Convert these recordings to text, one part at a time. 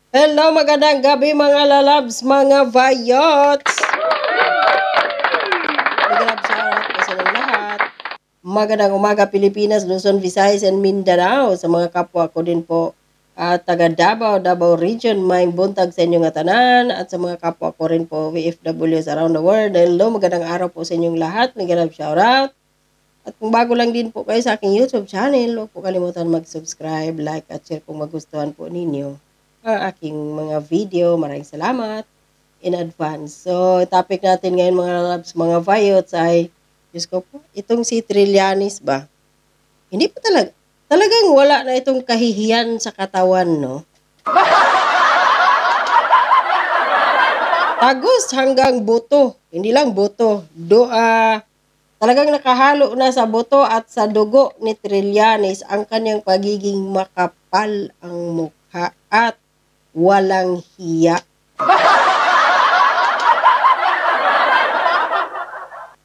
Hello, magandang gabi mga lalabs, mga vayots! Magandang shoutout po sa inyong lahat. Magandang umaga Pilipinas, Luzon, Visayas, and Mindanao. Sa mga kapwa ko din po taga Davao Region, may buntag sa inyong atanan. At sa mga kapwa ko rin po VFWs around the world. Hello, magandang araw po sa inyong lahat. Magandang shoutout. At kung bago lang din po kayo sa aking YouTube channel, huwag po kalimutan mag-subscribe, like, at share kung magustuhan po ninyo ang aking mga video. Maraming salamat in advance. So, topic natin ngayon mga loves, mga vayots ay, Diyos ko po, itong si Trillanes ba? Hindi pa talagang wala na itong kahihiyan sa katawan, no? Tagos hanggang buto. Hindi lang buto. Talagang nakahalo na sa buto at sa dugo ni Trillanes ang kanyang pagiging makapal ang mukha at walang hiya.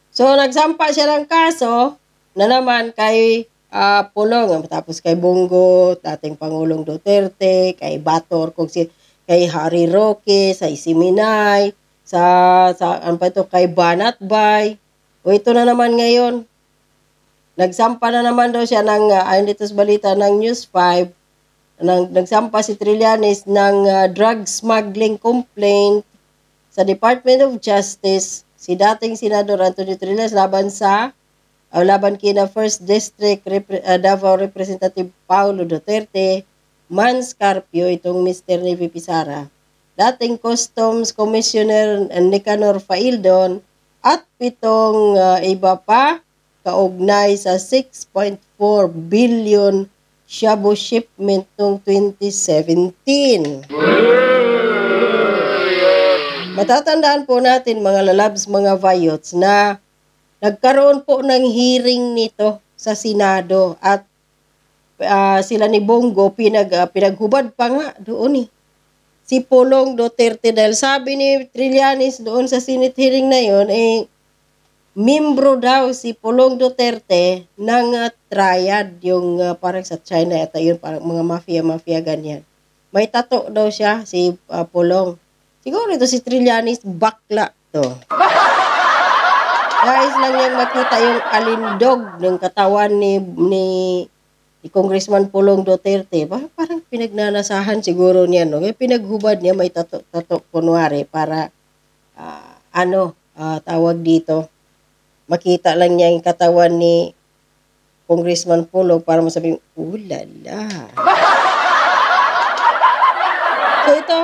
So, nagsampa siya ng kaso na naman kay Pulong, tapos kay Bongo, dating Pangulong Duterte, kay Bator, kay Harry Roque, sa Isiminay, ano pa ito, kay Banatbay. O ito na naman ngayon, nagsampa na naman daw siya ng, ayon dito sa balita ng News 5, nagsampa si Trillanes ng drug smuggling complaint sa Department of Justice si dating Senador Antonio Trillanes laban kina First District Davao Representative Paulo Duterte, Mans Carpio, itong Mr. Navy Pizarra, dating Customs Commissioner Nicanor Faildon, at pitong iba pa kaugnay sa 6.4 billion shabu shipment noong 2017. Matatandaan po natin mga lalabs, mga vayots, na nagkaroon po ng hearing nito sa Senado at sila ni Bongo pinaghubad pa nga doon si Pulong Duterte, dahil sabi ni Trillanes doon sa Senate hearing na yon, membro daw si Pulong Duterte ng triad, yung parang sa China yata yun, parang mga mafia ganyan. May tato daw siya si Pulong. Siguro ito si Trillanes, bakla to. Guys lang yung makita yung alindog ng katawan ni Congressman Pulong Duterte. Parang pinagnanasahan siguro niya, no? Yung pinaghubad niya, may tato kunwari para tawag dito, makita lang niya yung katawan ni Congressman Pulong para masabing, ulala. So ito,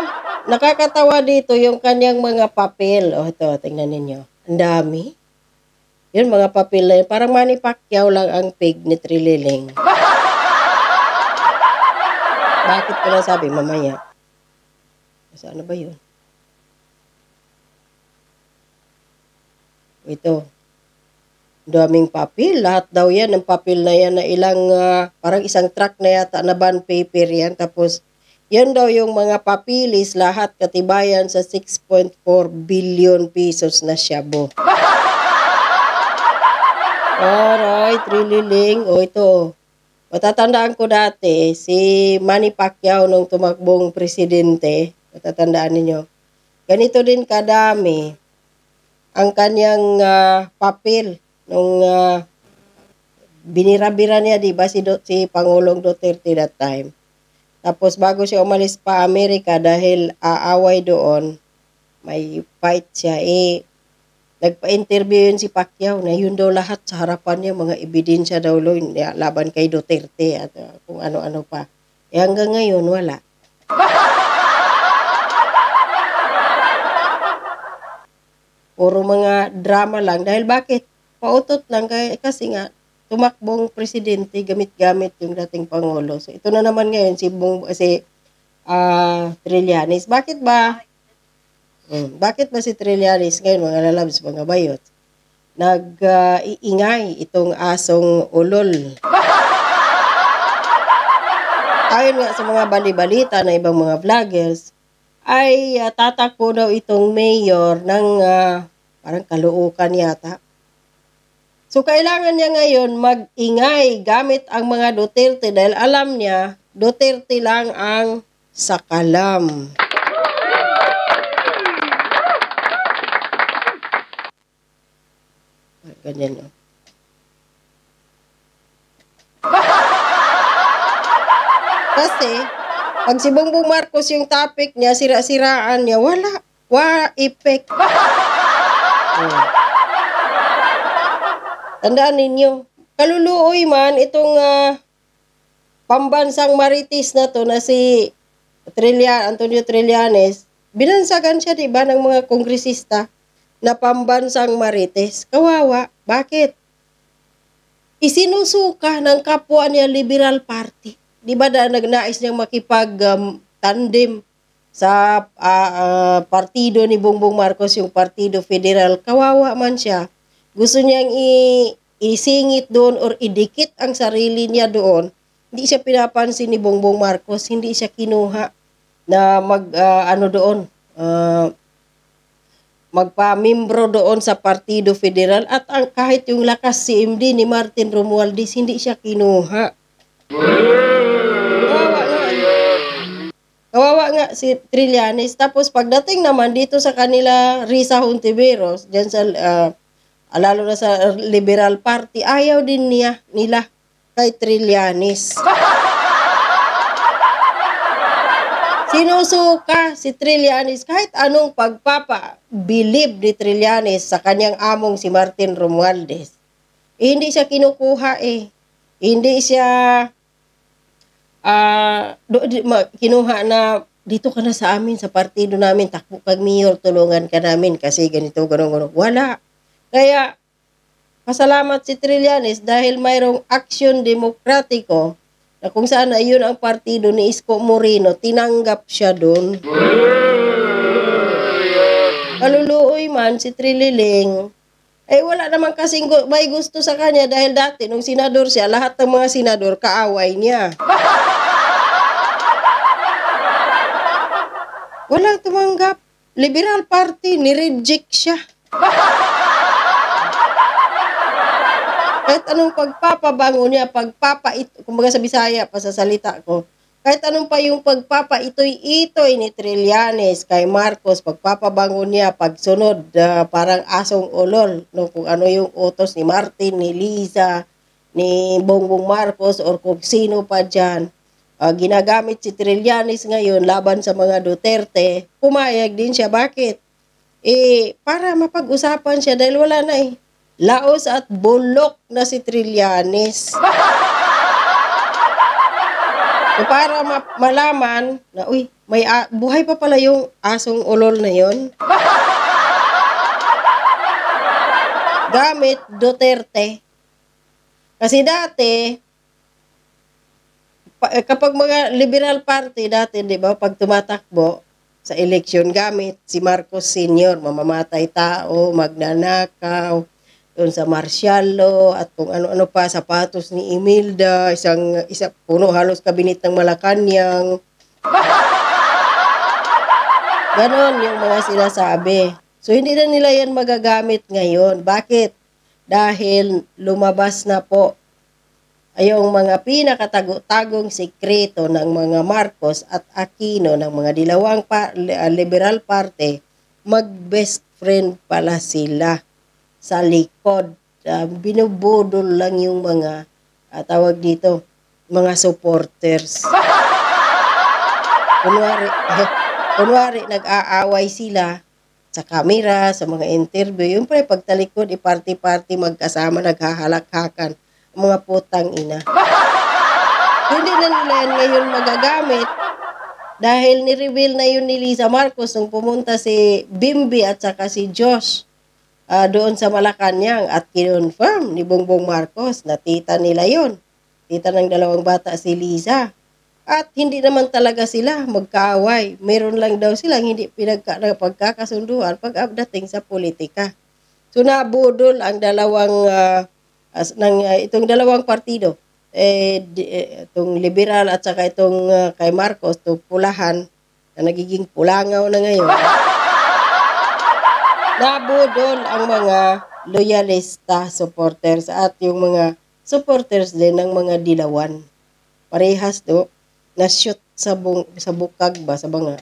nakakatawa dito yung kanyang mga papel. Ito, tingnan ninyo. Ang dami. Yun, mga papel na yun. Parang Manny Pacquiao lang ang pig ni Trililing. Bakit ko lang sabi? Mamaya. Saan ba yun? Ito. Daming papel. Lahat daw yan. Ang papel na yan na ilang, parang isang truck na yata na bond paper yan. Tapos, yan daw yung mga papilis, lahat katibayan sa 6.4 billion pesos na shabu. Alright, Trililing. Ito. Matatandaan ko dati, si Manny Pacquiao nung tumakbong presidente, matatandaan ninyo, ganito din kadami ang kanyang papel nung binira-bira niya, di ba, si Pangulong Duterte that time. Tapos bago siya umalis pa Amerika dahil aaway doon, may fight siya, nagpa-interview yun si Pacquiao na yun daw lahat sa harapan niya, mga ebidensya daw laban kay Duterte at kung ano-ano pa. Hanggang ngayon, wala. Puro mga drama lang. Dahil bakit? Pautot lang kasi nga, tumakbong presidente, gamit-gamit yung dating Pangulo. So ito na naman ngayon si Trillanes. Bakit ba? Bakit ba si Trillanes ngayon, mga lalabs, mga bayot, nag-iingay itong asong ulol? Ayon nga sa mga bali-balita na ibang mga vloggers, ay tatakbo daw itong mayor ng parang Caloocan yata. So, kailangan niya ngayon mag-ingay gamit ang mga Duterte dahil alam niya, Duterte lang ang sa kalam. Ganyan, no? Kasi, pag si Bongbong Marcos yung topic niya, sira-siraan niya, wala effect. Tandaan ninyo, kaluluoy man itong pambansang marites na to na si Antonio Trillanes, binansagan siya, diba, ng mga kongresista na pambansang marites. Kawawa. Bakit? Isinusuka ng kapwa niya Liberal Party. Diba nagnais niyang makipag-tandem sa partido ni Bongbong Marcos, yung Partido Federal. Kawawa man siya. Gusto niyang isingit doon or idikit ang sarili niya doon. Hindi siya pinapansin ni Bongbong Marcos, hindi siya kinuha na magpamimbro doon sa Partido Federal at kahit yung lakas CMD ni Martin Romualdez, hindi siya kinuha. Kawawa nga si Trillanes. Tapos pagdating naman dito sa kanila Risa Hontiveros, dyan sa lalo na sa Liberal Party, ayaw din nila kay Trillanes. Sinusuka si Trillanes kahit anong pagpapabilib ni Trillanes sa kanyang among si Martin Romualdez. Hindi siya kinukuha eh. Hindi siya kinuha na dito ka na sa amin, sa partido namin, takbo kag mayor, tulungan ka namin kasi ganito, gano'n. Wala. Kaya, pasalamat si Trillanes dahil mayroong Aksyon Demokratiko na kung saan ayun ang partido ni Isko Moreno, tinanggap siya doon. Kaluluoy man si Trililing, wala naman kasing may gusto sa kanya dahil dati nung senador siya, lahat ng mga senador kaaway niya. Walang tumanggap. Liberal Party, ni-reject siya. Kahit anong pagpapabango niya, kumbaga sa Bisaya, pasasalita ko, kahit anong pa yung pagpapaitoy-itoy ni Trillanes kay Marcos, pagpapabango niya, pagsunod, parang asong ulol, no, kung ano yung utos ni Martin, ni Liza, ni Bongbong Marcos, or kung sino pa dyan, ginagamit si Trillanes ngayon laban sa mga Duterte, pumayag din siya. Bakit? Para mapag-usapan siya dahil wala na eh. Laos at bulok na si Trillanes. So para malaman na, may buhay pa pala yung asong ulol na yon. Gamit Duterte. Kasi dati, kapag mga Liberal Party dati, di ba, pag tumatakbo sa eleksyon, gamit si Marcos Sr., mamamatay tao, magnanakaw, doon sa martial law, at kung ano-ano pa, sapatos ni Imelda, isa puno halos kabinet ng Malacanang. Ganon yung mga sinasabi. So, hindi na nila yan magagamit ngayon. Bakit? Dahil lumabas na po yung mga pinakatago-tagong sekreto ng mga Marcos at Aquino ng mga dilawang Liberal Party, mag-best friend pala sila sa likod. Binubudol lang yung mga tawag dito, mga supporters. Kunwari nag-aaway sila sa camera, sa mga interview, yung pala pagtalikod, party-party, magkasama, naghahalakhakan, mga putang ina. Hindi na nila yan ngayon magagamit dahil ni-reveal na yun ni Liza Marcos nung pumunta si Bimbi at saka si Josh doon sa Malacanang at kinonfirm ni Bongbong Marcos na tita nila yon. Tita ng dalawang bata si Liza. At hindi naman talaga sila magkaaway. Meron lang daw silang hindi pagkakasunduan pag updating sa politika. So nabudol ang itong dalawang partido. Itong Liberal at saka itong kay Marcos, itong pulahan na nagiging pulangaw na ngayon. Nabudol ang mga loyalista supporters at yung mga supporters din ng mga dilawan. Parehas do. Na-shoot sa bukag ba, sa banga.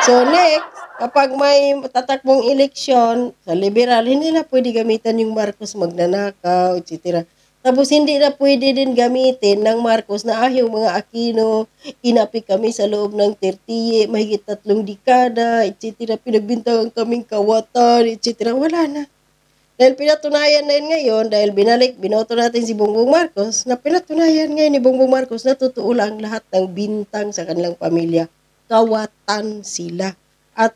So next, kapag may tatakbong eleksyon sa liberal, hindi na pwede gamitan yung Marcos magnanakaw, etc. Tapos hindi na pwede din gamitin ng Marcos na yung mga Aquino, inapi kami sa loob ng 30, mahigit 3 dekada, etc. Pinagbintangan kaming kawatan, etc. Wala na. Dahil pinatunayan na yun ngayon, dahil binoto natin si Bongbong Marcos, na pinatunayan ngayon ni Bongbong Marcos na totoo lang lahat ng bintang sa kanilang pamilya. Kawatan sila. At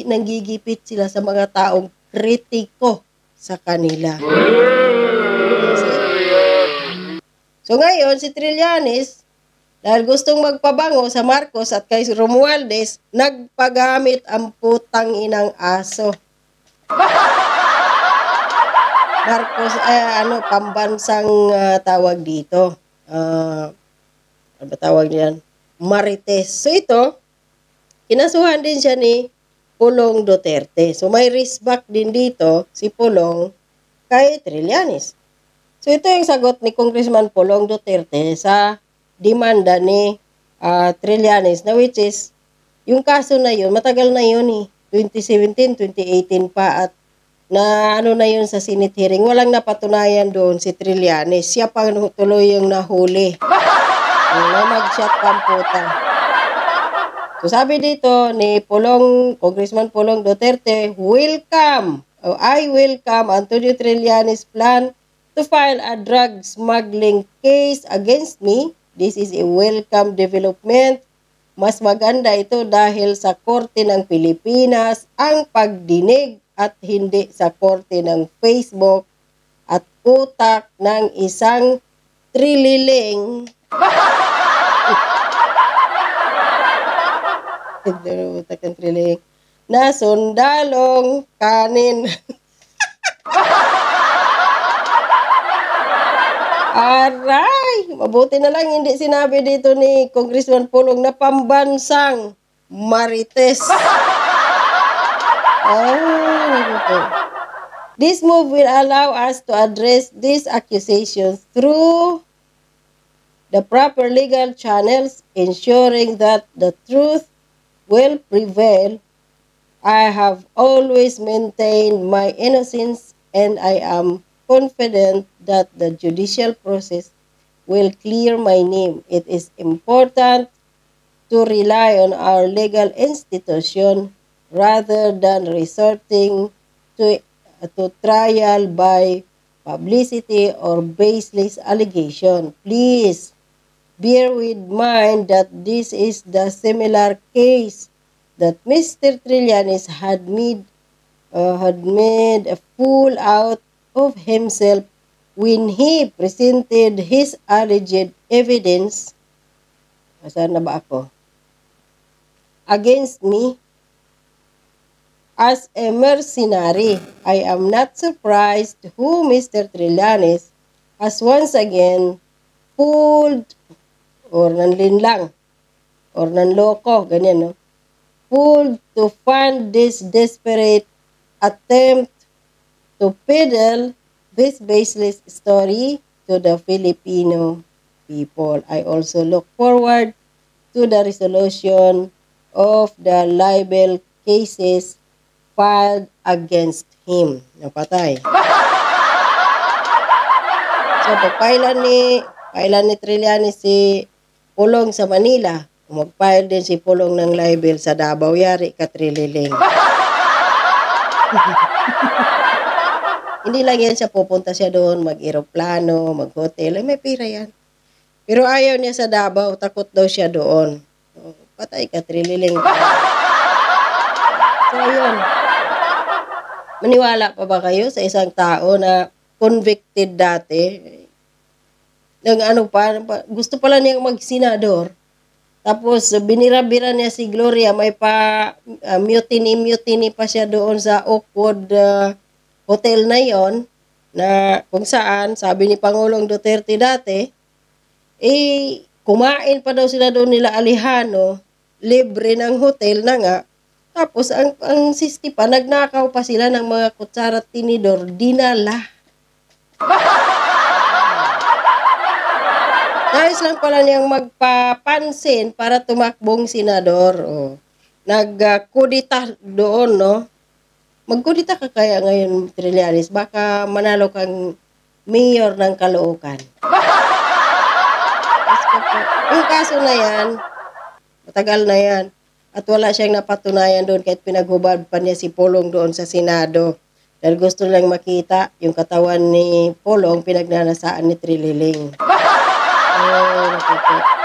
nanggigipit sila sa mga taong kritiko sa kanila. So ngayon, si Trillanes, dahil gustong magpabango sa Marcos at kay Romualdez, nagpagamit ang putang inang aso. Marcos, pambansang tawag dito. Ano ba tawag niyan? Marites. So ito, kinasuhan din siya ni Pulong Duterte. So may respect din dito si Pulong kay Trillanes. So ito yung sagot ni Congressman Pulong Duterte sa demanda ni Trillanes, na which is, yung kaso na yun, matagal na yun 2017, 2018 pa, at na na yun sa Senate hearing. Walang napatunayan doon si Trillanes. Siya pa tuloy yung nahuli. Na mag-shot kamputa. So sabi dito ni Congressman Pulong Duterte, I welcome Antonio Trillanes' plan to file a drug smuggling case against me. This is a welcome development. Mas maganda ito dahil sa Korte ng Pilipinas ang pagdinig at hindi sa korte ng Facebook at utak ng isang trililing utak ng trililing na sundalong kanin. Aray! Mabuti na lang hindi sinabi dito ni Congressman Pulong na pambansang Marites. This move will allow us to address these accusations through the proper legal channels, ensuring that the truth will prevail. I have always maintained my innocence, and I am confident that the judicial process will clear my name. It is important to rely on our legal institution rather than resorting to trial by publicity or baseless allegation. Please bear with mind that this is the similar case that Mr. Trillanes had made a fool out of himself when he presented his alleged evidence. Saan na ba ako? Against me as a mercenary. I am not surprised who Mr. Trillanes has once again fooled or nanlinlang or nanloko, ganyan, no? Fooled to fund this desperate attempt to peddle this baseless story to the Filipino people. I also look forward to the resolution of the libel cases filed against him. Napatay. So, pagpailan ni Trillanes si Pulong sa Manila, mag-file din si Pulong ng libel sa Davao, yari ka trililing. Hindi lang yan siya, pupunta siya doon, mag-aeroplano, mag-hotel, ay may pira yan. Pero ayaw niya sa Davao, takot daw siya doon. So, patay ka, trililing ka. So, yun. Maniwala pa ba kayo sa isang tao na convicted dati? Gusto pala niyang mag-senador. Tapos, binira-bira niya si Gloria, may mutiny pa siya doon sa Oakwood hotel na yon, na kung saan, sabi ni Pangulong Duterte dati, kumain pa daw sila doon nila Alejano, libre ng hotel na nga. Tapos, ang sisti pa, nagnakaw pa sila ng mga kutsara at tinidor, dinala. Nais lang pala niyang magpapansin para tumakbong senador. Oh. Nagkudita doon, no? Magkudita ka kaya ngayon, Trillanes. Baka manalo kang mayor ng Caloocan. Yung kaso na yan, matagal na yan. At wala siyang napatunayan doon kahit pinaghubad pa niya si Pulong doon sa Senado. Dahil gusto lang makita yung katawan ni Pulong pinagnanasaan ni Trililing. Oh,